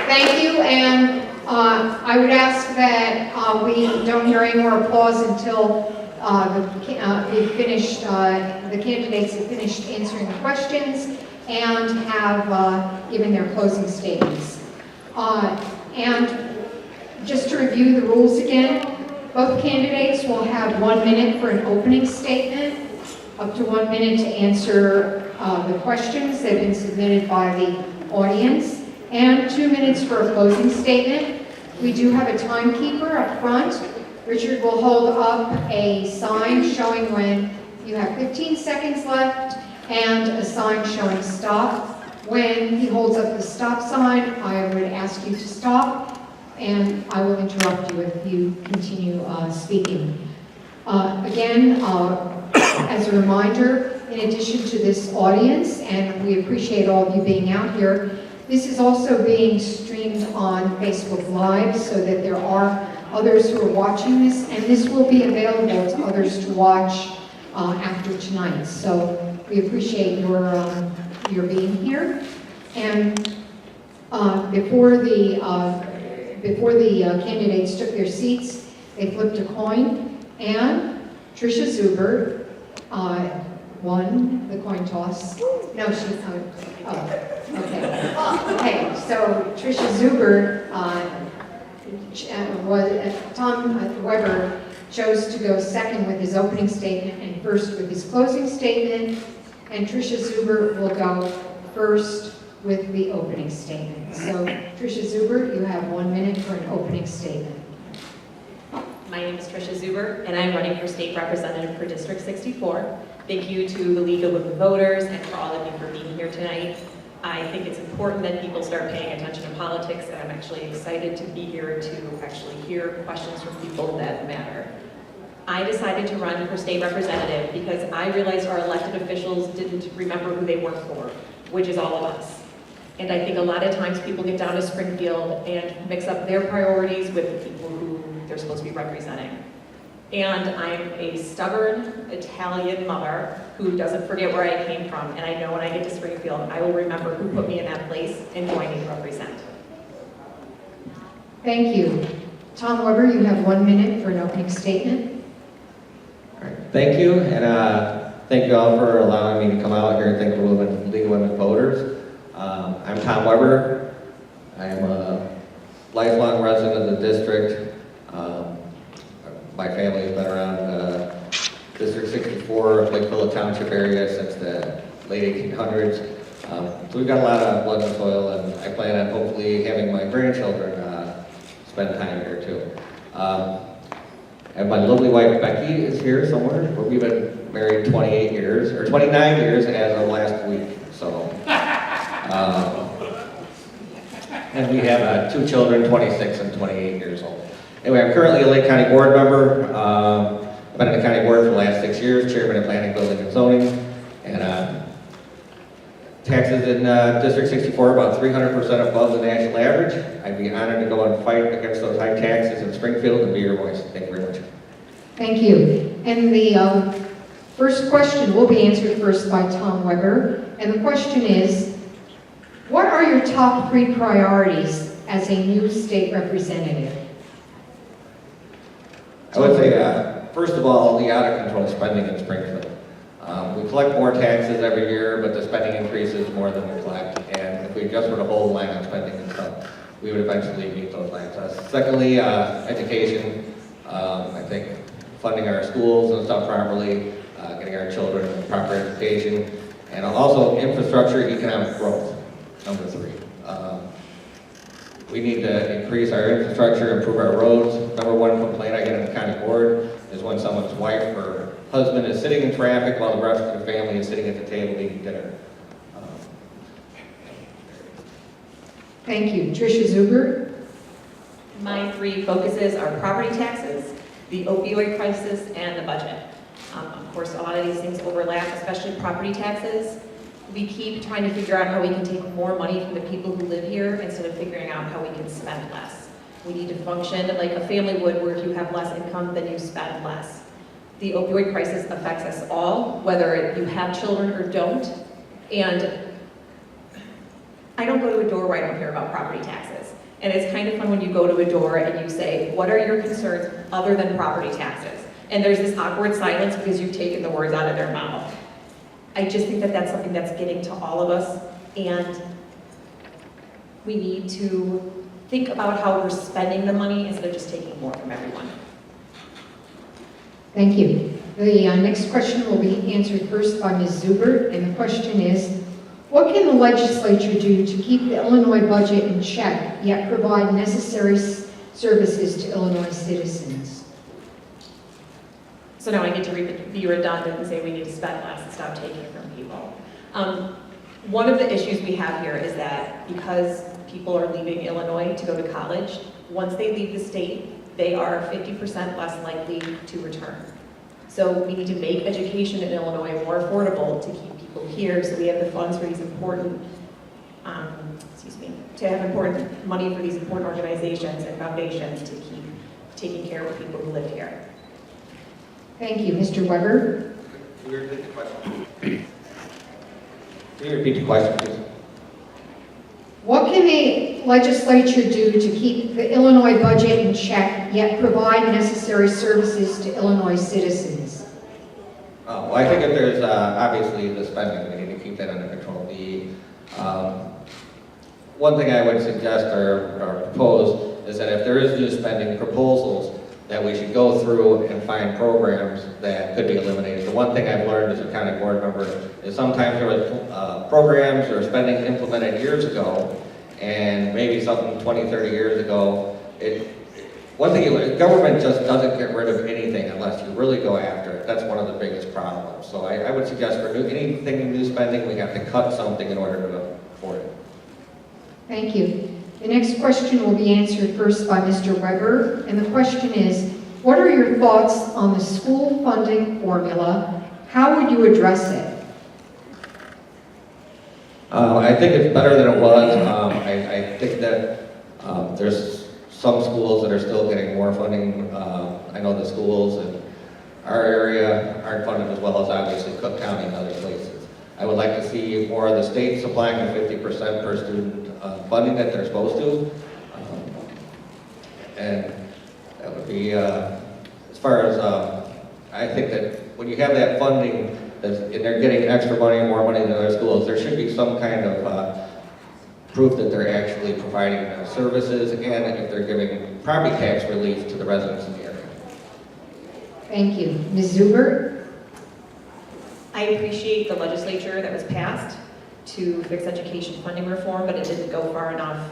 Thank you, and I would ask that we don't hear any more applause until the candidates have finished answering the questions and have given their closing statements. And just to review the rules again, both candidates will have 1 minute for an opening statement, up to 1 minute to answer the questions that have been submitted by the audience, and 2 minutes for a closing statement. We do have a timekeeper up front. Richard will hold up a sign showing when you have 15 seconds left and a sign showing stop. When he holds up the stop sign, I would ask you to stop, and I will interrupt you if you continue speaking. Again, as a reminder, in addition to this audience, and we appreciate all of you being out here, this is also being streamed on Facebook Live so that there are others who are watching this, and this will be available to others to watch after tonight. So we appreciate your being here. And before the candidates took their seats, they flipped a coin, and Trisha Zubert won the coin toss. No, she, okay. Okay, so Trisha Zubert Tom Weber chose to go second with his opening statement and first with his closing statement, and Trisha Zubert will go first with the opening statement. So, Trisha Zubert, you have 1 minute for an opening statement. My name is Trisha Zubert, and I'm running for state representative for District 64. Thank you to the League of Women Voters and for all of you for being here tonight. I think it's important that people start paying attention to politics, and I'm actually excited to be here to actually hear questions from people that matter. I decided to run for state representative because I realized our elected officials didn't remember who they work for, which is all of us. And I think a lot of times people get down to Springfield and mix up their priorities with the people who they're supposed to be representing. And I'm a stubborn Italian mother who doesn't forget where I came from, and I know when I get to Springfield, I will remember who put me in that place and who I need to represent. Thank you. Tom Weber, you have 1 minute for an opening statement. All right. Thank you, and thank you all for allowing me to come out here and thank the League of Women Voters. I'm Tom Weber. I'm a lifelong resident of the district. My family has been around District 64, Lakeville Township area since the late 1800s. So we've got a lot of blood and soil, and I plan on hopefully having my grandchildren spend time here too. And my lovely wife Becky is here somewhere. We've been married 28 years, or 29 years as of last week. So, and we have 2 children, 26 and 28 years old. Anyway, I'm currently a Lake County Board member. I've been in the county board for the last 6 years, chairman of planning, building, and zoning. And taxes in District 64 about 300% above the national average. I'd be honored to go and fight against those high taxes in Springfield and be your voice. Thank you very much. Thank you. And the first question will be answered first by Tom Weber. And the question is, what are your top 3 priorities as a new state representative? I would say, first of all, the out-of-control spending in Springfield. We collect more taxes every year, but the spending increases more than we collect. And if we just were to hold the line on spending and stuff, we would eventually meet those lines. Secondly, education. I think funding our schools and stuff properly, getting our children proper education, and also infrastructure, economic growth, number 3. We need to increase our infrastructure, improve our roads. Number 1 complaint I get on the county board is when someone's wife or husband is sitting in traffic while the rest of the family is sitting at the table eating dinner. Thank you. Trisha Zubert? My 3 focuses are property taxes, the opioid crisis, and the budget. Of course, a lot of these things overlap, especially property taxes. We keep trying to figure out how we can take more money from the people who live here instead of figuring out how we can spend less. We need to function like a family would, where if you have less income, then you spend less. The opioid crisis affects us all, whether you have children or don't. And I don't go to a door where I don't hear about property taxes. And it's kind of fun when you go to a door and you say, what are your concerns other than property taxes? And there's this awkward silence because you've taken the words out of their mouth. I just think that that's something that's getting to all of us, and we need to think about how we're spending the money instead of just taking more from everyone. Thank you. The next question will be answered first by Ms. Zubert, and the question is, what can the legislature do to keep the Illinois budget in check, yet provide necessary services to Illinois citizens? So now I get to be redundant and say we need to spend less and stop taking from people. One of the issues we have here is that because people are leaving Illinois to go to college, once they leave the state, they are 50% less likely to return. So we need to make education in Illinois more affordable to keep people here, so we have the funds for these important, to have important money for these important organizations and foundations to keep taking care of people who live here. Thank you. Mr. Weber? Can you repeat the question? Can you repeat the question, please? What can the legislature do to keep the Illinois budget in check, yet provide necessary services to Illinois citizens? Well, I think if there's obviously the spending, we need to keep that under control. One thing I would suggest or propose is that if there is new spending proposals, that we should go through and find programs that could be eliminated. The one thing I've learned as a county board member is sometimes there was programs or spending implemented years ago, and maybe something 20, 30 years ago. One thing, government just doesn't get rid of anything unless you really go after it. That's one of the biggest problems. So I would suggest for anything new spending, we have to cut something in order to afford it. Thank you. The next question will be answered first by Mr. Weber, and the question is, what are your thoughts on the school funding formula? How would you address it? I think it's better than it was. I think that there's some schools that are still getting more funding. I know the schools in our area aren't funded as well as obviously Cook County and other places. I would like to see more of the state supplying the 50% per student funding that they're supposed to. And that would be, as far as, I think that when you have that funding, and they're getting extra money, more money than other schools, there should be some kind of proof that they're actually providing services, and if they're giving property tax relief to the residents in the area. Thank you. Ms. Zubert? I appreciate the legislature that was passed to fix education funding reform, but it didn't go far enough.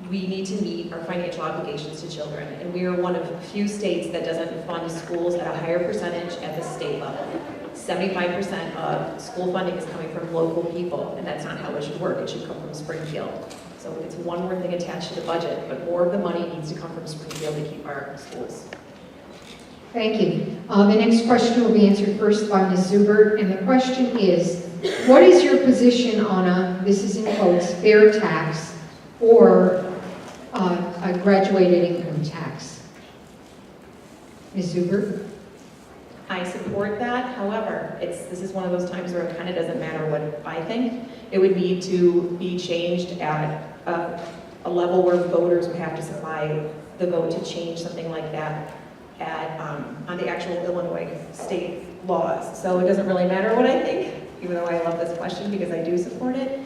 We need to meet our financial obligations to children, and we are one of few states that doesn't fund schools at a higher percentage at the state level. 75% of school funding is coming from local people, and that's not how it should work. It should come from Springfield. So it's one more thing attached to the budget, but more of the money needs to come from Springfield to keep our schools. Thank you. The next question will be answered first by Ms. Zubert, and the question is, what is your position on a, this is in quotes, fair tax or a graduated income tax? Ms. Zubert? I support that. However, this is one of those times where it kind of doesn't matter what I think. It would need to be changed at a level where voters would have to supply the vote to change something like that on the actual Illinois state laws. So it doesn't really matter what I think, even though I love this question because I do support it.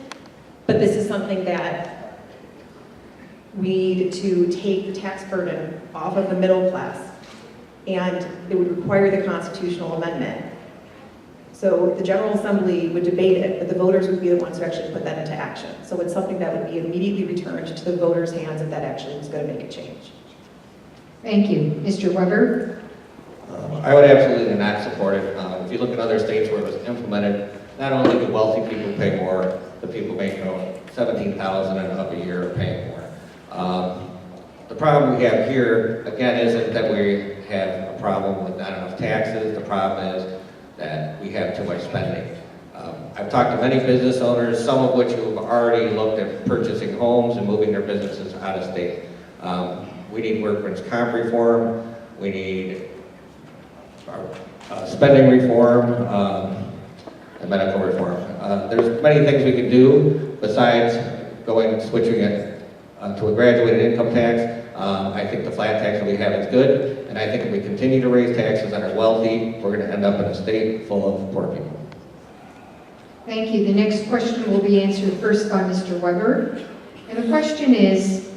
But this is something that we need to take the tax burden off of the middle class, and it would require the constitutional amendment. So the General Assembly would debate it, but the voters would be the ones who actually put that into action. So it's something that would be immediately returned to the voters' hands if that actually was going to make a change. Thank you. Mr. Weber? I would absolutely not support it. If you look at other states where it was implemented, not only do wealthy people pay more, the people making $17,000 and up a year are paying more. The problem we have here, again, isn't that we have a problem with not enough taxes. The problem is that we have too much spending. I've talked to many business owners, some of which have already looked at purchasing homes and moving their businesses out of state. We need workman's comp reform. We need spending reform. and medical reform. There's many things we can do besides switching it to a graduated income tax. I think the flat tax that we have is good, and I think if we continue to raise taxes on our wealthy, we're going to end up in a state full of poor people. Thank you. The next question will be answered first by Mr. Weber. And the question is,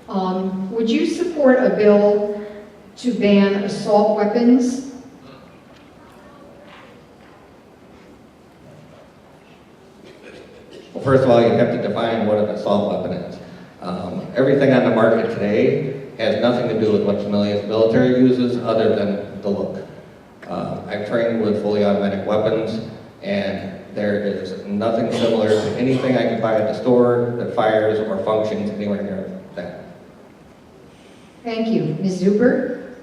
would you support a bill to ban assault weapons? Well, first of all, you have to define what an assault weapon is. Everything on the market today has nothing to do with what the military uses other than the look. I've trained with fully automatic weapons, and there is nothing similar to anything I can buy at the store that fires or functions anywhere near that. Thank you. Ms. Zubert?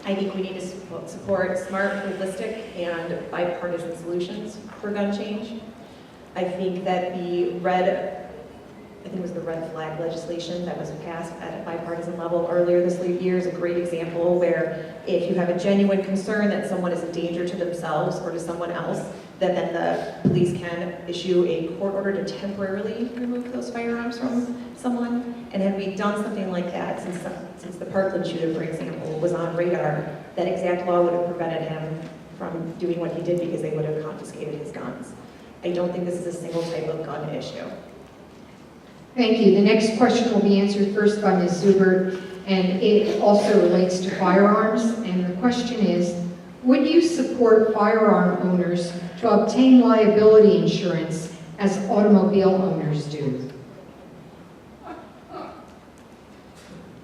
I think we need to support smart, holistic, and bipartisan solutions for gun change. I think that the red flag legislation that was passed at a bipartisan level earlier this year is a great example where if you have a genuine concern that someone is a danger to themselves or to someone else, then the police can issue a court order to temporarily remove those firearms from someone. And had we done something like that, since the Parkland shooter, for example, was on radar, that exact law would have prevented him from doing what he did because they would have confiscated his guns. I don't think this is a single type of gun issue. Thank you. The next question will be answered first by Ms. Zubert, and it also relates to firearms. And the question is, would you support firearm owners to obtain liability insurance as automobile owners do? I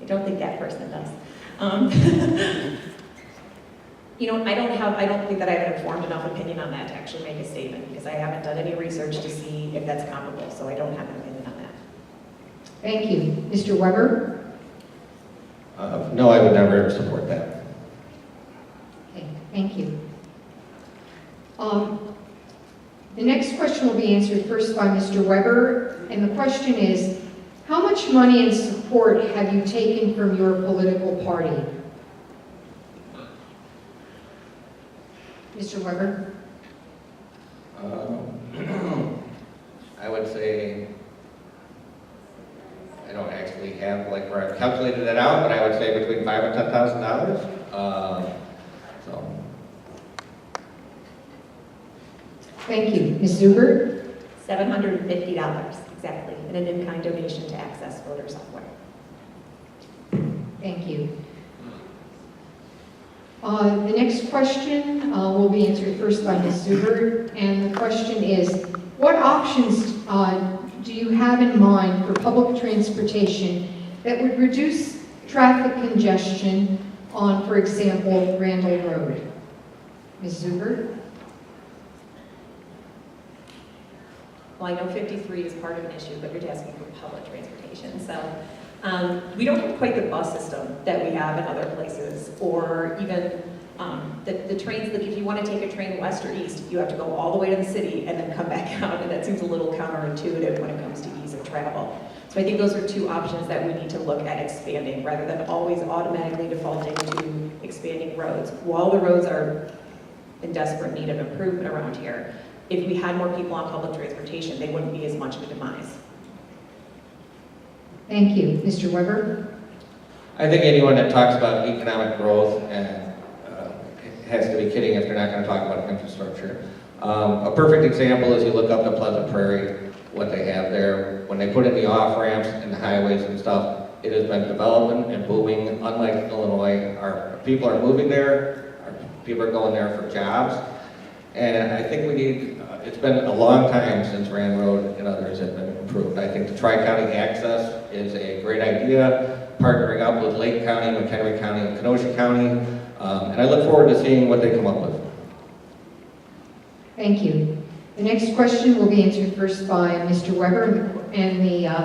don't think that person does. I don't think that I have an informed enough opinion on that to actually make a statement because I haven't done any research to see if that's comparable, so I don't have an opinion on that. Thank you. Mr. Weber? No, I would never support that. Okay, thank you. The next question will be answered first by Mr. Weber, and the question is, how much money and support have you taken from your political party? Mr. Weber? I would say, I don't actually have where I've calculated it out, but I would say between $5,000 and $10,000. Thank you. Ms. Zubert? $750, exactly, in an in-kind donation to Access Voter Software. Thank you. The next question will be answered first by Ms. Zubert, and the question is, what options do you have in mind for public transportation that would reduce traffic congestion on, for example, Randall Road? Ms. Zubert? Well, I know 53 is part of an issue, but you're asking for public transportation. So we don't have quite the bus system that we have in other places, or even the trains. Like if you want to take a train west or east, you have to go all the way to the city and then come back out, and that seems a little counterintuitive when it comes to ease of travel. So I think those are two options that we need to look at expanding, rather than always automatically defaulting to expanding roads. While the roads are in desperate need of improvement around here, if we had more people on public transportation, they wouldn't be as much of a demise. Thank you. Mr. Weber? I think anyone that talks about economic growth and has to be kidding if they're not going to talk about infrastructure. A perfect example is you look up to Pleasant Prairie, what they have there. When they put in the off-ramps and the highways and stuff, it has been developing and booming. Unlike Illinois, our people are moving there, our people are going there for jobs. And I think we need, it's been a long time since Rand Road and others have been improved. I think the Tri-County access is a great idea, partnering up with Lake County, McHenry County, and Kenosha County. And I look forward to seeing what they come up with. Thank you. The next question will be answered first by Mr. Weber, and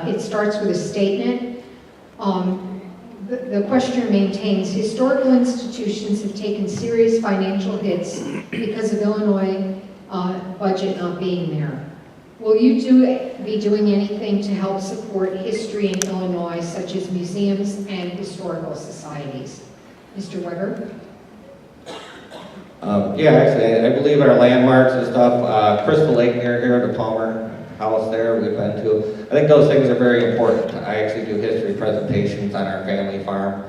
it starts with a statement. The questioner maintains, historical institutions have taken serious financial hits because of Illinois budget not being there. Will you be doing anything to help support history in Illinois, such as museums and historical societies? Mr. Weber? Yeah, actually, I believe our landmarks and stuff, Crystal Lake near here, the Palmer House there, we've been to. I think those things are very important. I actually do history presentations on our family farm.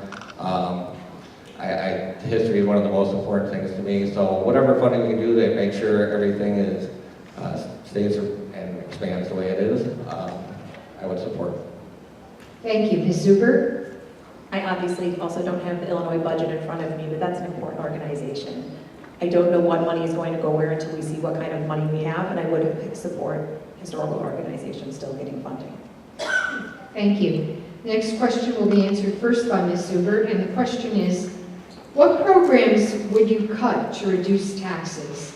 History is one of the most important things to me, so whatever funding we can do to make sure everything is stays and expands the way it is, I would support. Thank you. Ms. Zubert? I obviously also don't have the Illinois budget in front of me, but that's an important organization. I don't know what money is going to go where until we see what kind of money we have, and I would support historical organizations still getting funding. Thank you. The next question will be answered first by Ms. Zubert, and the question is, what programs would you cut to reduce taxes?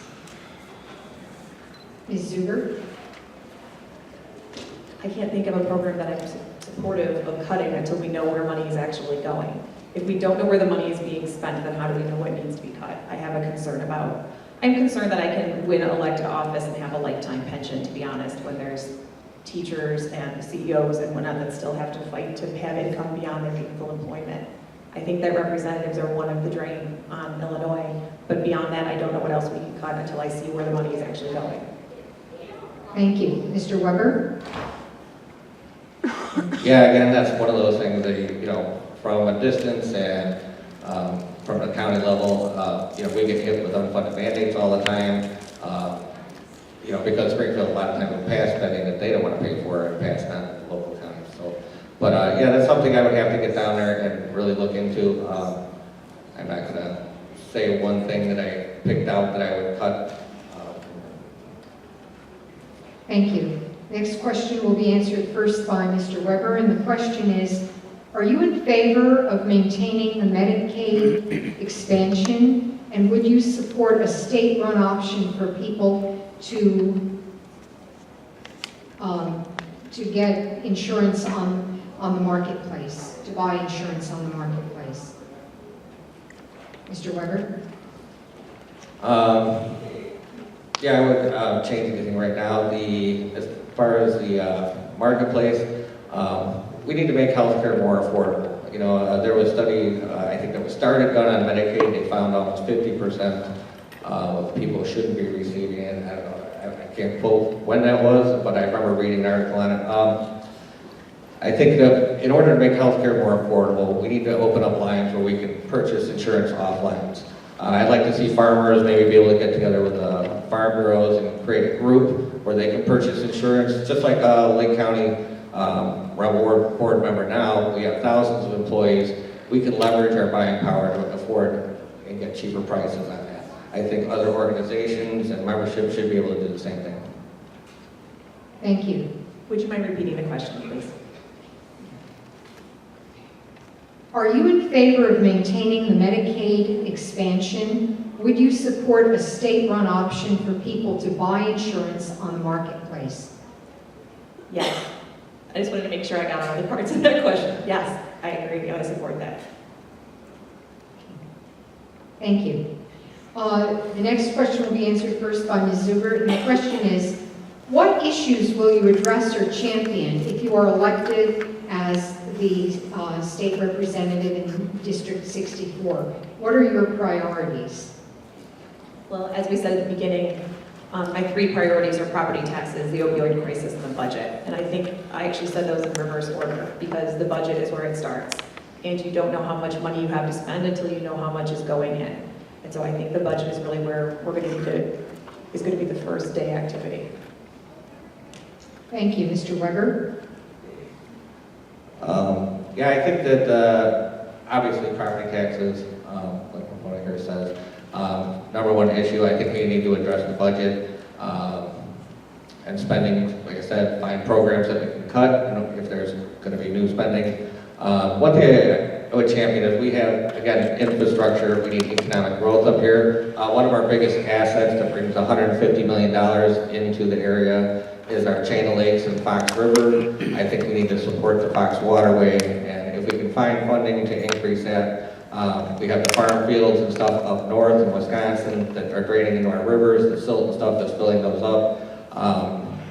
Ms. Zubert? I can't think of a program that I'm supportive of cutting until we know where money is actually going. If we don't know where the money is being spent, then how do we know what needs to be cut? I'm concerned that I can win an elected office and have a lifetime pension, to be honest, when there's teachers and CEOs and whatnot that still have to fight to have income beyond their gainful employment. I think that representatives are one of the drain on Illinois, but beyond that, I don't know what else we can cut until I see where the money is actually going. Thank you. Mr. Weber? Yeah, again, that's one of those things that, from a distance and from the county level, we get hit with unfunded mandates all the time, because Springfield a lot of times will pass spending that they don't want to pay for and pass on to the local counties. So, but yeah, that's something I would have to get down there and really look into. I'm not going to say one thing that I picked out that I would cut. Thank you. Next question will be answered first by Mr. Weber, and the question is, are you in favor of maintaining the Medicaid expansion, and would you support a state-run option for people to get insurance on the marketplace, to buy insurance on the marketplace? Mr. Weber? Yeah, I would change anything right now. As far as the marketplace, we need to make healthcare more affordable. There was a study, I think that was started done on Medicaid. They found almost 50% of people shouldn't be receiving it. I don't know, I can't quote when that was, but I remember reading an article on it. I think that in order to make healthcare more affordable, we need to open up lines where we can purchase insurance off lines. I'd like to see farmers maybe be able to get together with farm bureaus and create a group where they can purchase insurance, just like Lake County, where I'm a board member now. We have thousands of employees. We can leverage our buying power to afford and get cheaper prices on that. I think other organizations and membership should be able to do the same thing. Thank you. Would you mind repeating the question, please? Are you in favor of maintaining the Medicaid expansion? Would you support a state-run option for people to buy insurance on the marketplace? Yes. I just wanted to make sure I got all the parts of that question. Yes, I agree. I support that. Thank you. The next question will be answered first by Ms. Zubert, and the question is, what issues will you address or champion if you are elected as the state representative in District 64? What are your priorities? Well, as we said at the beginning, my three priorities are property taxes, the opioid crisis, and the budget. And I think I actually said those in reverse order because the budget is where it starts. And you don't know how much money you have to spend until you know how much is going in. And so I think the budget is really where we're going to be the first day activity. Thank you. Mr. Weber? Yeah, I think that obviously property taxes, like what I hear says, number one issue. I think we need to address the budget and spending. Like I said, find programs that we can cut if there's going to be new spending. One thing I would champion is we have, again, infrastructure. We need economic growth up here. One of our biggest assets that brings $150 million into the area is our chain of lakes and Fox River. I think we need to support the Fox Waterway, and if we can find funding to increase that, we have the farm fields and stuff up north in Wisconsin that are draining into our rivers, the silt and stuff that's filling those up.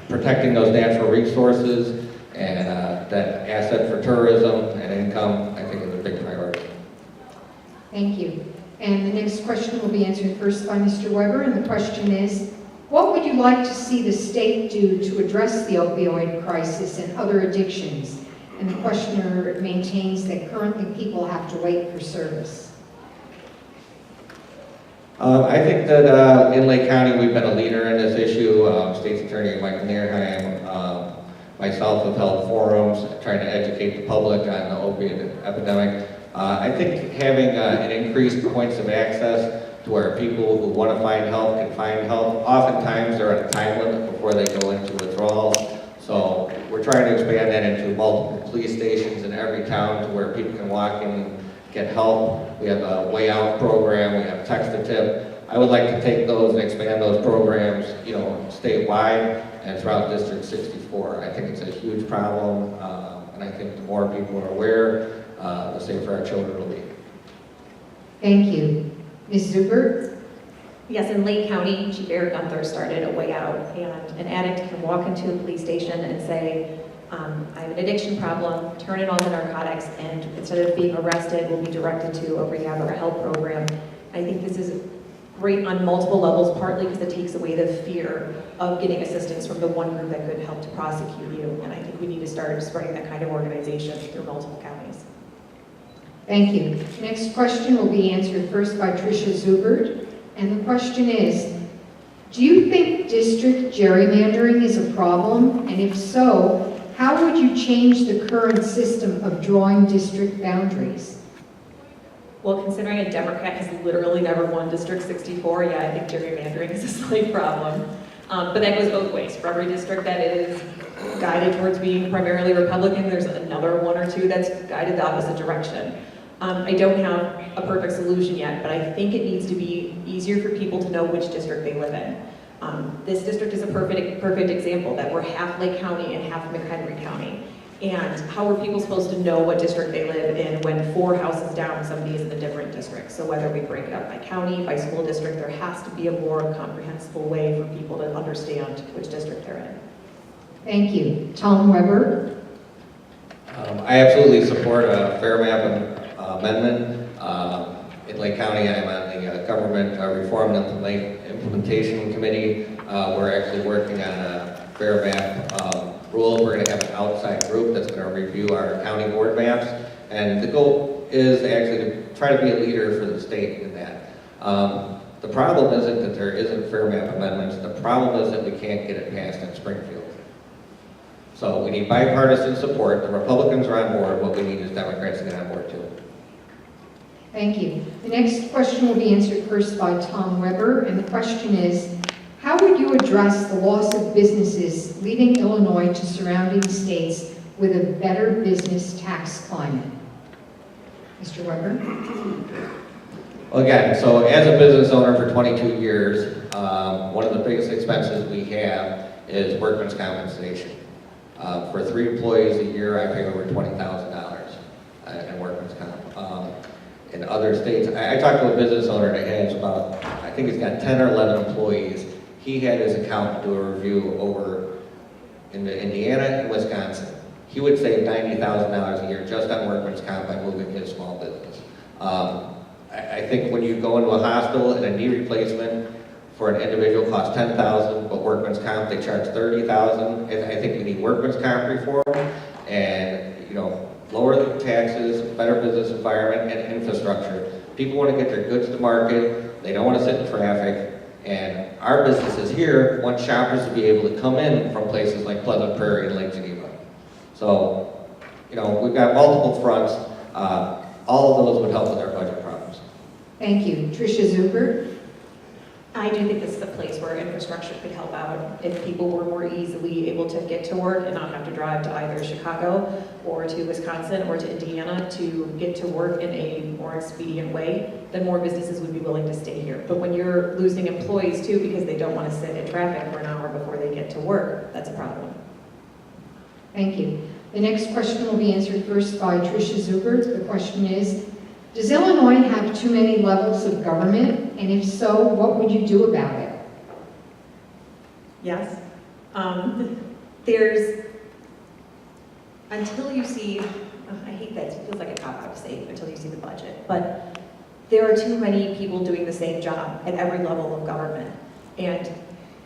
Protecting those natural resources and that asset for tourism and income, I think is a big priority. Thank you. And the next question will be answered first by Mr. Weber, and the question is, what would you like to see the state do to address the opioid crisis and other addictions? And the questioner maintains that currently people have to wait for service. I think that in Lake County, we've been a leader in this issue. State's Attorney McHenry myself have held forums trying to educate the public on the opiate epidemic. I think having an increased points of access to where people who want to find help can find help. Oftentimes they're on a time limit before they go into withdrawals. So we're trying to expand that into multiple police stations in every town to where people can walk in and get help. We have a way out program, we have text a tip. I would like to take those and expand those programs, statewide and throughout District 64. I think it's a huge problem, and I think the more people are aware, the safer our children will be. Thank you. Ms. Zubert? Yes, in Lake County, Chief Eric Gunther started a way out, and an addict can walk into a police station and say, I have an addiction problem, turn in all the narcotics, and instead of being arrested, will be directed to a rehab or a help program. I think this is great on multiple levels, partly because it takes away the fear of getting assistance from the one group that could help to prosecute you, and I think we need to start spreading that kind of organization through multiple counties. Thank you. Next question will be answered first by Trisha Zubert, and the question is, do you think district gerrymandering is a problem? And if so, how would you change the current system of drawing district boundaries? Well, considering a Democrat has literally never won District 64, yeah, I think gerrymandering is a slight problem. But that goes both ways. For every district that is guided towards being primarily Republican, there's another one or two that's guided the opposite direction. I don't have a perfect solution yet, but I think it needs to be easier for people to know which district they live in. This district is a perfect example that we're half Lake County and half McHenry County. And how are people supposed to know what district they live in when 4 houses down somebody is in a different district? So whether we break it up by county, by school district, there has to be a more comprehensible way for people to understand which district they're in. Thank you. Tom Weber? I absolutely support a fair map amendment. In Lake County, I'm on the Government Reform and Implementation Committee. We're actually working on a fair map rule. We're going to have an outside group that's going to review our county board maps. And the goal is actually to try to be a leader for the state in that. The problem isn't that there isn't fair map amendments. The problem is that we can't get it passed in Springfield. So we need bipartisan support. The Republicans are on board. What we need is Democrats to get on board too. Thank you. The next question will be answered first by Tom Weber, and the question is, how would you address the loss of businesses leaving Illinois to surrounding states with a better business tax climate? Mr. Weber? Well, again, so as a business owner for 22 years, one of the biggest expenses we have is workman's compensation. For 3 employees a year, I pay over $20,000 in workman's comp. In other states, I talked to a business owner that has about, I think he's got 10 or 11 employees. He had his accountant do a review over in Indiana and Wisconsin. He would save $90,000 a year just on workman's comp by moving his small business. I think when you go into a hospital and a knee replacement for an individual costs $10,000, but workman's comp they charge $30,000. I think we need workman's comp reform and lower the taxes, better business environment, and infrastructure. People want to get their goods to market. They don't want to sit in traffic. And our businesses here want shoppers to be able to come in from places like Pleasant Prairie and Lake Geneva. So, we've got multiple fronts. All of those would help with our budget problems. Thank you. Trisha Zubert? I do think this is a place where infrastructure could help out if people were more easily able to get to work and not have to drive to either Chicago or to Wisconsin or to Indiana to get to work in a more expedient way, then more businesses would be willing to stay here. But when you're losing employees too because they don't want to sit in traffic for an hour before they get to work, that's a problem. Thank you. The next question will be answered first by Trisha Zubert. The question is, does Illinois have too many levels of government? And if so, what would you do about it? Yes. There's, until you see, I hate that, it feels like a cop-out to say until you see the budget, but there are too many people doing the same job at every level of government. And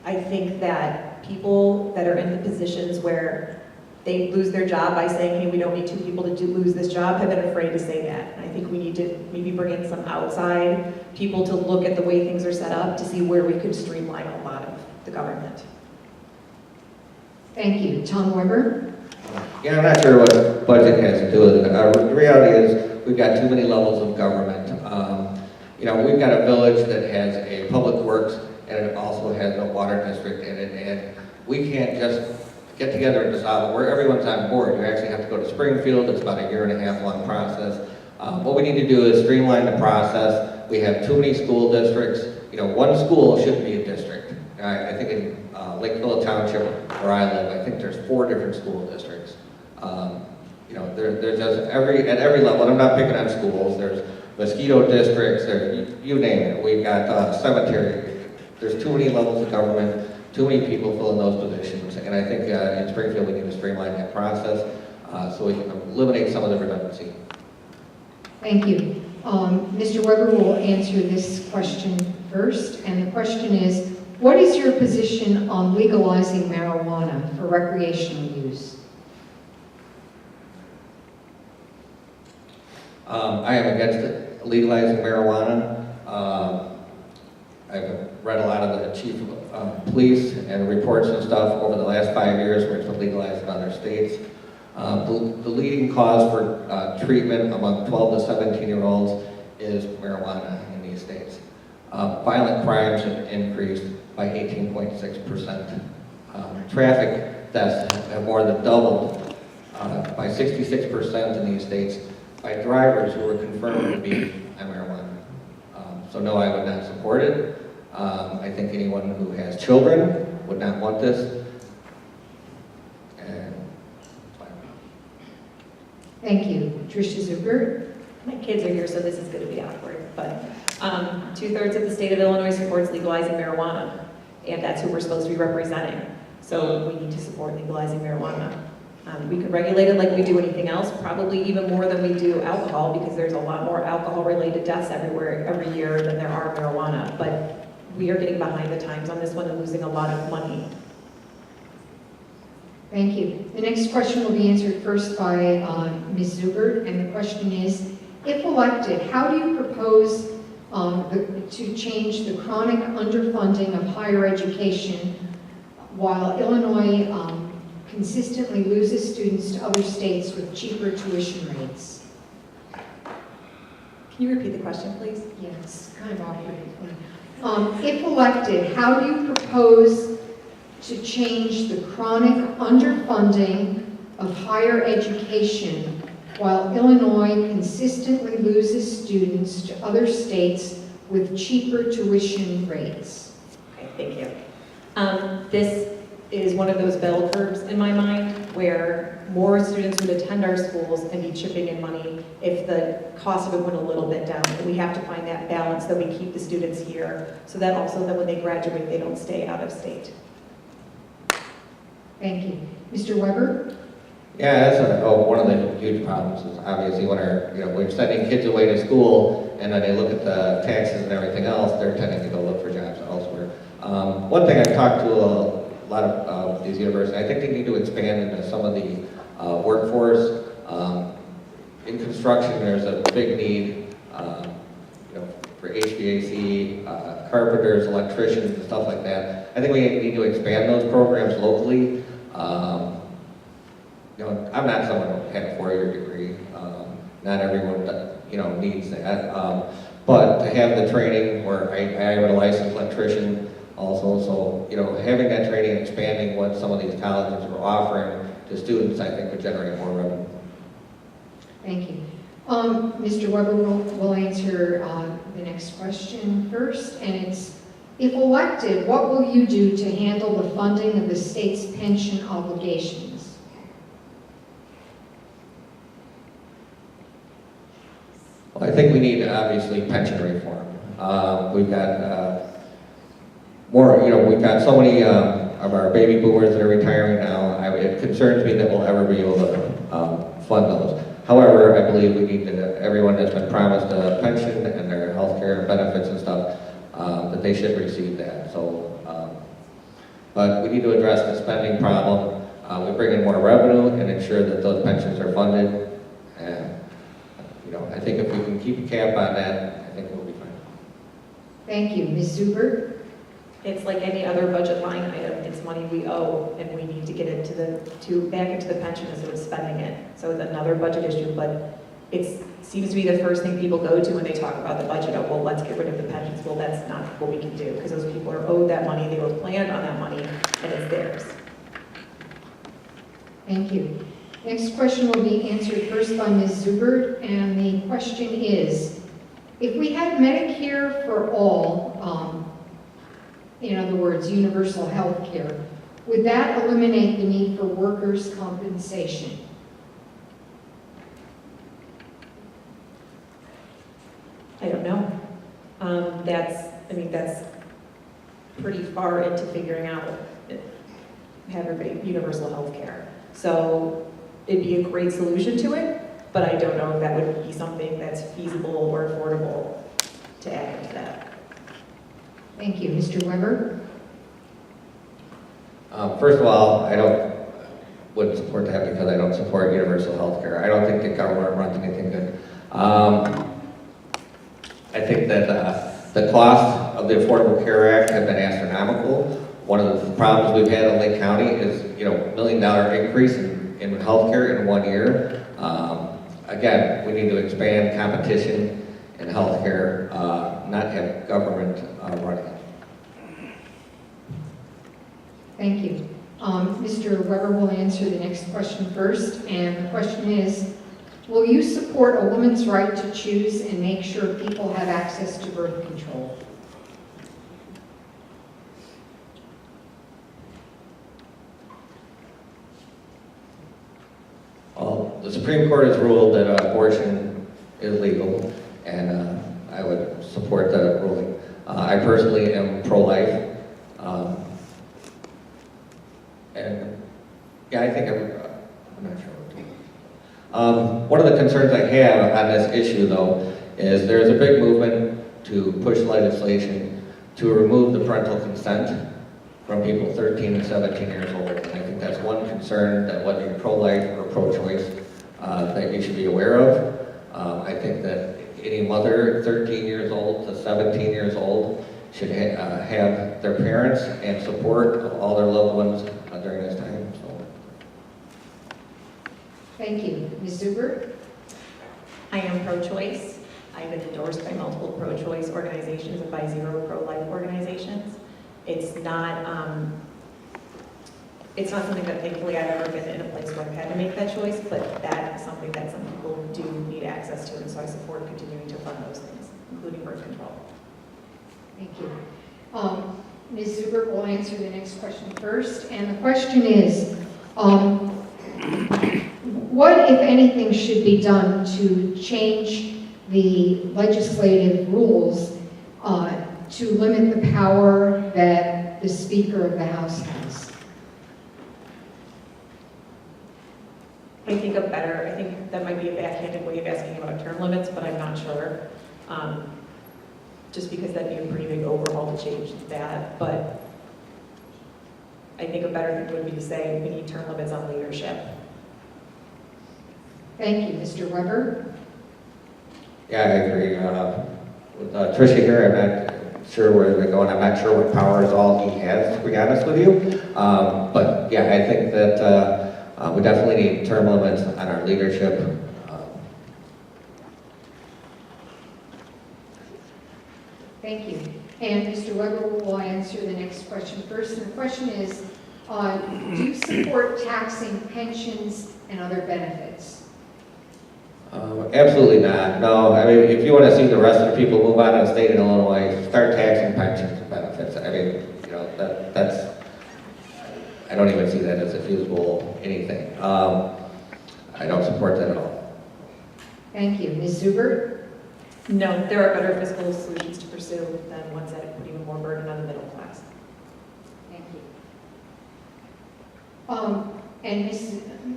I think that people that are in the positions where they lose their job by saying, hey, we don't need two people to lose this job, have been afraid to say that. And I think we need to maybe bring in some outside people to look at the way things are set up to see where we could streamline a lot of the government. Thank you. Tom Weber? Yeah, I'm not sure what budget has to do with it. The reality is we've got too many levels of government. We've got a village that has a public works and it also has a water district in it, and we can't just get together and decide where everyone's on board. You actually have to go to Springfield. It's about a 1.5 year long process. What we need to do is streamline the process. We have too many school districts. One school shouldn't be a district. I think in Lakeville Township, where I live, I think there's 4 different school districts. There's just at every level, and I'm not picking on schools, there's mosquito districts, you name it. We've got cemetery. There's too many levels of government, too many people filling those positions, and I think in Springfield we need to streamline that process so we can eliminate some of the redundancy. Thank you. Mr. Weber will answer this question first, and the question is, what is your position on legalizing marijuana for recreational use? I am against legalizing marijuana. I've read a lot of the chief of police and reports and stuff over the last 5 years where it's been legalized in other states. The leading cause for treatment among 12 to 17-year-olds is marijuana in these states. Violent crimes have increased by 18.6%. Traffic deaths have more than doubled by 66% in these states by drivers who were confirmed to be on marijuana. So no, I would not support it. I think anyone who has children would not want this. And Thank you. Trisha Zubert? My kids are here, so this is going to be awkward, but 2/3 of the state of Illinois supports legalizing marijuana, and that's who we're supposed to be representing. So we need to support legalizing marijuana. We could regulate it like we do anything else, probably even more than we do alcohol, because there's a lot more alcohol-related deaths every year than there are marijuana. But we are getting behind the times on this one and losing a lot of money. Thank you. The next question will be answered first by Ms. Zubert, and the question is, if elected, how do you propose to change the chronic underfunding of higher education while Illinois consistently loses students to other states with cheaper tuition rates? Can you repeat the question, please? Yes, kind of awkward. If elected, how do you propose to change the chronic underfunding of higher education while Illinois consistently loses students to other states with cheaper tuition rates? Okay, thank you. This is one of those bell curves in my mind where more students would attend our schools and be chipping in money if the cost of it went a little bit down. And we have to find that balance that we keep the students here so that also that when they graduate, they don't stay out of state. Thank you. Mr. Weber? yeah, that's one of the huge problems is obviously when we're sending kids away to school and then they look at the taxes and everything else, they're tending to go look for jobs elsewhere. One thing I've talked to a lot of these universities, I think they need to expand into some of the workforce. In construction, there's a big need for HVAC, carpenters, electricians, and stuff like that. I think we need to expand those programs locally. I'm not someone who had a 4-year degree. Not everyone needs that. But to have the training where I am a licensed electrician also, so having that training and expanding what some of these colleges are offering to students, I think would generate more revenue. Thank you. Mr. Weber will answer the next question first, and it's, if elected, what will you do to handle the funding of the state's pension obligations? Well, I think we need, obviously, pension reform. We've got we've got so many of our baby boomers that are retiring now. It concerns me that we'll ever be able to fund those. However, I believe we need to, everyone that's been promised a pension and their health care benefits and stuff, that they should receive that. So, but we need to address the spending problem. We bring in more revenue and ensure that those pensions are funded. And, I think if we can keep a cap on that, I think we'll be fine. Thank you. Ms. Zubert? It's like any other budget line item, it's money we owe, and we need to get it back into the pension instead of spending it. So it's another budget issue, but it seems to be the first thing people go to when they talk about the budget of, well, let's get rid of the pensions. Well, that's not what we can do, because those people are owed that money, they were planned on that money, and it's theirs. Thank you. Next question will be answered first by Ms. Zubert, and the question is, if we had Medicare for all, in other words, universal health care, would that eliminate the need for workers' compensation? I don't know. That's pretty far into figuring out have everybody universal health care. So it'd be a great solution to it, but I don't know if that would be something that's feasible or affordable to add into that. Thank you. Mr. Weber? First of all, wouldn't support that because I don't support universal health care. I don't think the government runs anything good. I think that the cost of the Affordable Care Act have been astronomical. One of the problems we've had in Lake County is, $1 million increase in health care in 1 year. Again, we need to expand competition in health care, not have government running it. Thank you. Mr. Weber will answer the next question first, and the question is, will you support a woman's right to choose and make sure people have access to birth control? Well, the Supreme Court has ruled that abortion is legal, and I would support the ruling. I personally am pro-life. And yeah, I think I'm not sure what to do. One of the concerns I have on this issue, though, is there's a big movement to push legislation to remove the parental consent from people 13 and 17 years old. And I think that's one concern that whether you're pro-life or pro-choice, that you should be aware of. I think that any mother 13 years old to 17 years old should have their parents and support of all their loved ones during this time. So. Thank you. Ms. Zubert? I am pro-choice. I've been endorsed by multiple pro-choice organizations and by 0 pro-life organizations. It's not something that thankfully I've ever been in a place where I've had to make that choice, but that is something that some people do need access to, and so I support continuing to fund those things, including birth control. Thank you. Ms. Zubert will answer the next question first, and the question is, what, if anything, should be done to change the legislative rules to limit the power that the Speaker of the House has? I think that might be a backhanded way of asking about term limits, but I'm not sure. Just because that'd be a pretty big overhaul to change that, but I think a better thing would be to say we need term limits on leadership. Thank you. Mr. Weber? Yeah, I agree. With Trisha here, I'm not sure where they're going. I'm not sure what powers all he has, to be honest with you. But yeah, I think that we definitely need term limits on our leadership. Thank you. And Mr. Weber will answer the next question first. And the question is, do you support taxing pensions and other benefits? Absolutely not. No, I mean, if you want to see the rest of the people move out of the state of Illinois, start taxing pensions and benefits. I mean, that's, I don't even see that as a feasible anything. I don't support that at all. Thank you. Ms. Zubert? No, there are better fiscal solutions to pursue than ones that put even more burden on the middle class. Thank you. And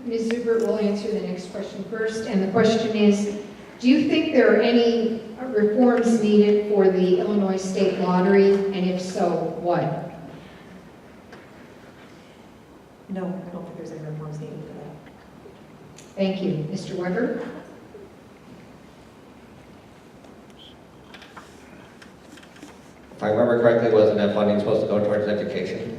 Ms. Zubert will answer the next question first, and the question is, do you think there are any reforms needed for the Illinois State Lottery, and if so, what? No, I don't think there's any reforms needed for that. Thank you. Mr. Weber? If I remember correctly, wasn't that funding supposed to go towards education?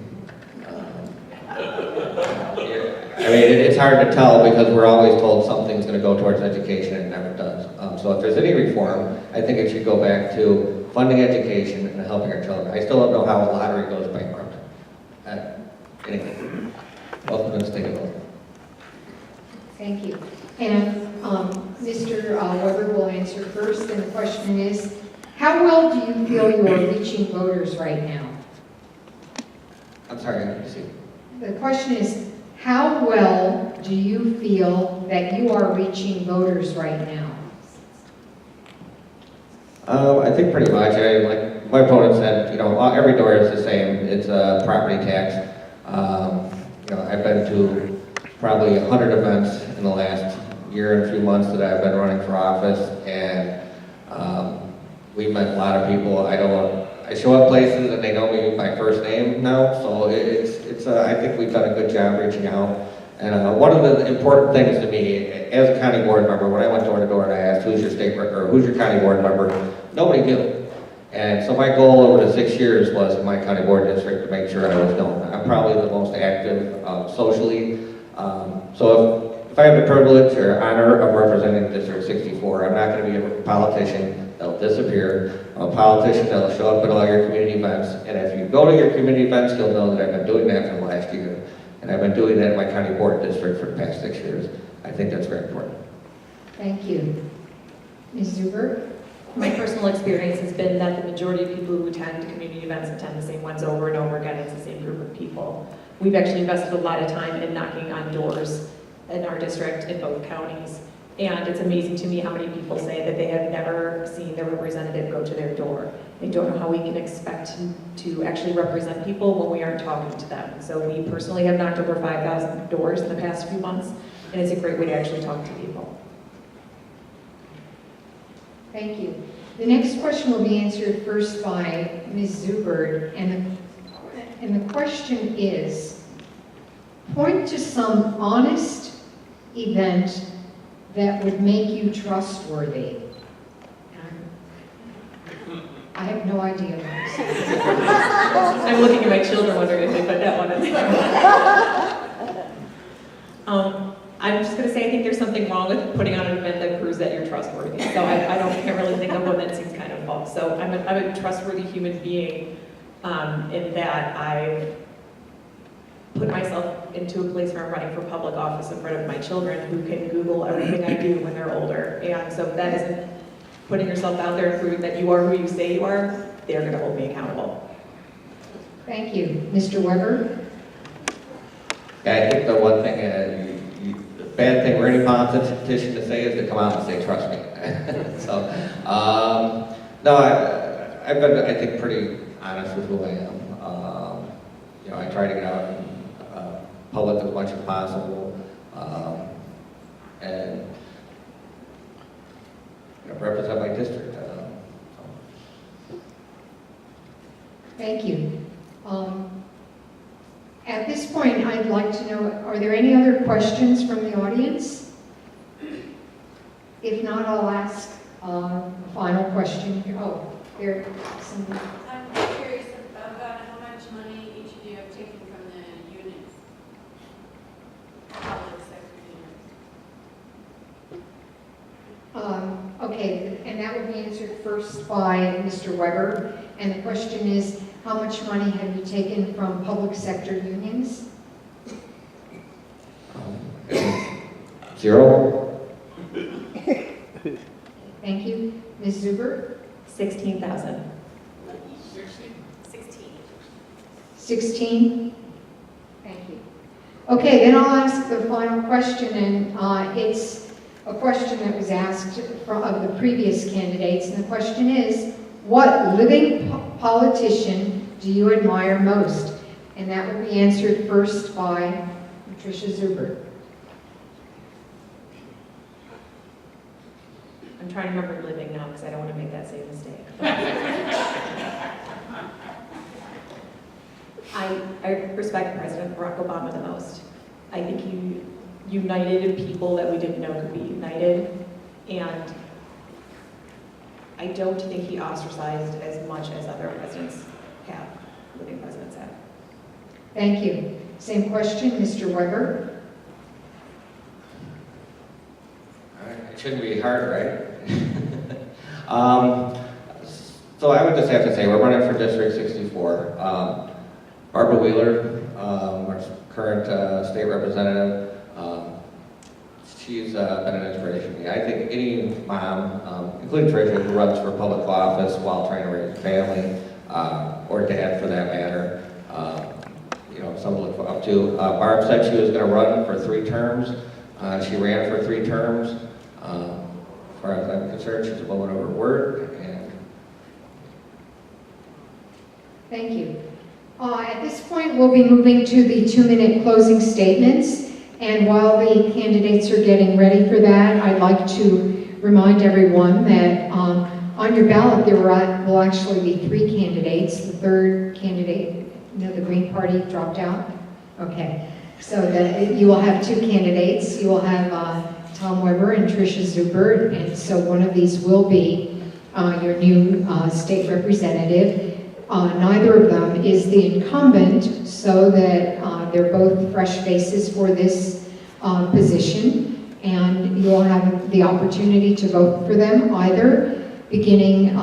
I mean, it's hard to tell because we're always told something's going to go towards education and it never does. So if there's any reform, I think it should go back to funding education and helping our children. I still don't know how a lottery goes bankrupt. Anyway, welcome to the state of Illinois. Thank you. And Mr. Weber will answer first, and the question is, how well do you feel you are reaching voters right now? I'm sorry, I didn't see. The question is, how well do you feel that you are reaching voters right now? I think pretty much. Like my opponent said, you know, every door is the same. It's a property tax. You know, I've been to probably 100 events in the last year and a few months that I've been running for office, and we've met a lot of people. I show up places and they know me by first name now, so I think we've done a good job reaching out. And one of the important things to me, as a county board member, when I went door to door and I asked who's your state or who's your county board member, nobody knew. And so my goal over the 6 years was in my county board district to make sure I was known. I'm probably the most active socially. So if I have the privilege or honor of representing District 64, I'm not going to be a politician that'll disappear. I'm a politician that'll show up at all your community events. And if you go to your community events, you'll know that I've been doing that for the last year. And I've been doing that in my county board district for the past 6 years. I think that's very important. Thank you. Ms. Zubert? My personal experience has been that the majority of people who attend community events attend the same ones over and over again. It's the same group of people. We've actually invested a lot of time in knocking on doors in our district in both counties. And it's amazing to me how many people say that they have never seen their representative go to their door. They don't know how we can expect to actually represent people when we aren't talking to them. So we personally have knocked over 5,000 doors in the past few months, and it's a great way to actually talk to people. Thank you. The next question will be answered first by Ms. Zubert, and the question is, point to some honest event that would make you trustworthy. I have no idea what I'm saying. I'm looking at my children wondering if they put that one in there. I'm just going to say I think there's something wrong with putting on an event that proves that you're trustworthy. So can't really think of one that seems kind of false. So I'm a trustworthy human being in that I put myself into a place where I'm running for public office in front of my children who can Google everything I do when they're older. And so if that isn't putting yourself out there and proving that you are who you say you are, they're going to hold me accountable. Thank you. Mr. Weber? Yeah, I think the one thing, the bad thing for any politician to say is to come out and say, trust me. So, no, I've been, I think, pretty honest with who I am. You know, I try to get out in public as much as possible, and you know, represent my district. Thank you. At this point, I'd like to know, are there any other questions from the audience? If not, I'll ask a final question here. Oh, there, somebody. I'm curious about how much money each of you have taken from the unions, public sector unions. Okay, and that will be answered first by Mr. Weber. And the question is, how much money have you taken from public sector unions? 0. Thank you. Ms. Zubert? 16,000. 16. 16? Thank you. Okay, then I'll ask the final question, and it's a question that was asked of the previous candidates, and the question is, what living politician do you admire most? And that will be answered first by Trisha Zubert. I'm trying to remember living now because I don't want to make that same mistake. I respect President Barack Obama the most. I think he united people that we didn't know could be united, and I don't think he ostracized as much as other presidents have, living presidents have. Thank you. Same question, Mr. Weber. All right, it shouldn't be hard, right? So I would just have to say, we're running for District 64. Barbara Wheeler, our current state representative, she's been an inspiration to me. I think any mom, including Trisha, who runs for public office while trying to raise a family, or dad for that matter, someone to look up to. Barb said she was going to run for 3 terms. She ran for 3 terms. As far as I'm concerned, she's a woman of her word. And Thank you. At this point, we'll be moving to the 2-minute closing statements. And while the candidates are getting ready for that, I'd like to remind everyone that on your ballot there will actually be 3 candidates. The third candidate, the Green Party dropped out? Okay. So you will have 2 candidates. You will have Tom Weber and Trisha Zubert. And so one of these will be your new state representative. Neither of them is the incumbent, so that they're both fresh faces for this position, and you'll have the opportunity to vote for them either beginning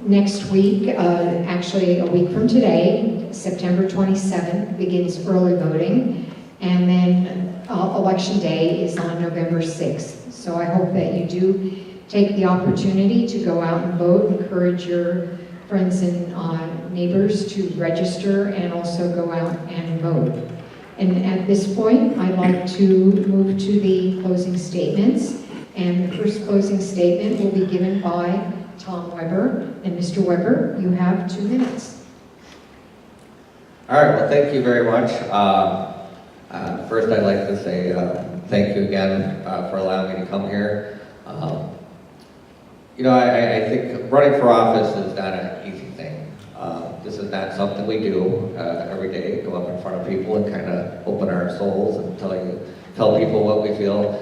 next week, actually a week from today, September 27th, begins early voting, and then election day is on November 6th. So I hope that you do take the opportunity to go out and vote, encourage your friends and neighbors to register and also go out and vote. And at this point, I'd like to move to the closing statements. And the first closing statement will be given by Tom Weber. And Mr. Weber, you have 2 minutes. all right, well, thank you very much. First, I'd like to say thank you again for allowing me to come here. I think running for office is not an easy thing. This is not something we do every day, go up in front of people and kind of open our souls and tell people what we feel.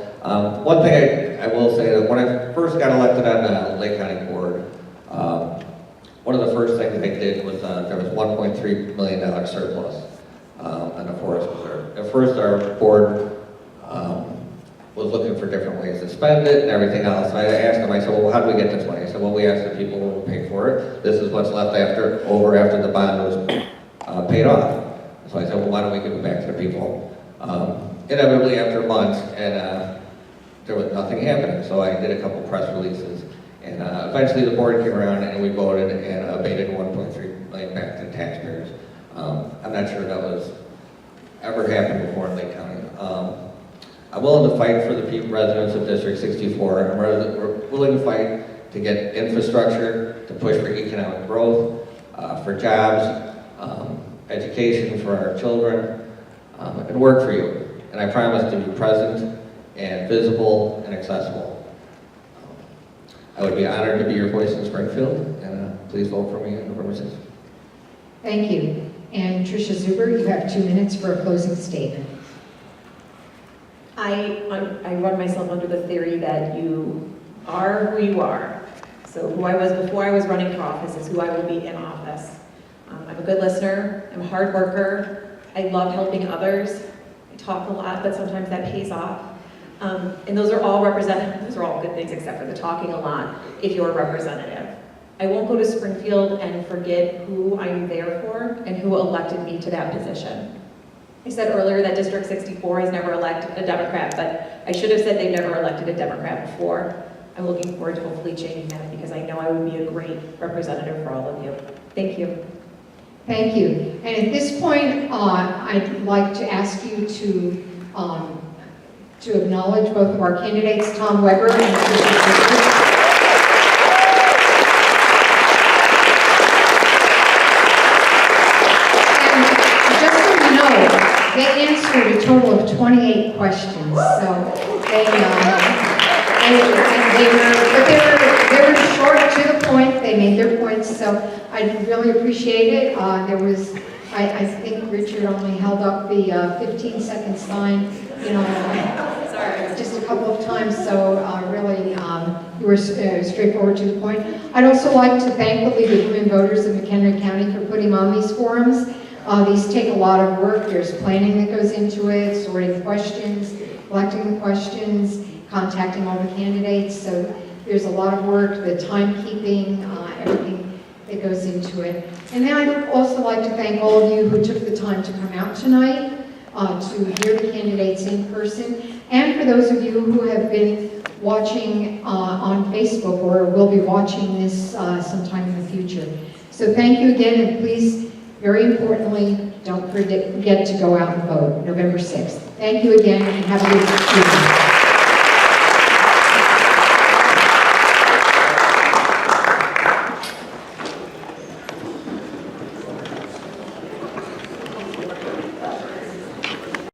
One thing I will say that when I first got elected on the Lake County Board, one of the first things I did was there was $1.3 million surplus on the Forest Reserve. At first, our board was looking for different ways to spend it and everything else. And I asked them, I said, well, how do we get this money? I said, well, we asked the people who will pay for it. This is what's left after the bond was paid off. So I said, well, why don't we give it back to the people? Inevitably, after months, and there was nothing happening. So I did a couple press releases. And eventually the board came around and we voted and abated $1.3 million back to the taxpayers. I'm not sure that was ever happened before in Lake County. I'm willing to fight for the residents of District 64. We're willing to fight to get infrastructure, to push for economic growth, for jobs, education for our children, and work for you. And I promise to be present and visible and accessible. I would be honored to be your voice in Springfield, and please vote for me on November 6th. Thank you. And Trisha Zubert, you have 2 minutes for a closing statement. I run myself under the theory that you are who you are. So who I was before I was running for office is who I will be in office. I'm a good listener, I'm a hard worker, I love helping others, I talk a lot, but sometimes that pays off. And those are all good things except for the talking a lot if you're a representative. I won't go to Springfield and forget who I'm there for and who elected me to that position. I said earlier that District 64 has never elected a Democrat, but I should have said they've never elected a Democrat before. I'm looking forward to hopefully changing that because I know I would be a great representative for all of you. Thank you. Thank you. And at this point, I'd like to ask you to acknowledge both of our candidates, Tom Weber and Trisha Zubert. They answered a total of 28 questions, so they They were short to the point, they made their points, so I really appreciate it. I think Richard only held up the 15-second sign, sorry, just a couple of times, so really, you were straightforward to the point. I'd also like to thank the League of Women Voters of McHenry County for putting on these forums. These take a lot of work. There's planning that goes into it, sorting questions, collecting the questions, contacting all the candidates. So there's a lot of work, the timekeeping, everything that goes into it. And then I'd also like to thank all of you who took the time to come out tonight to hear the candidates in person. And for those of you who have been watching on Facebook or will be watching this sometime in the future. So thank you again, and please, very importantly, don't forget to go out and vote November 6th. Thank you again, and have a good evening.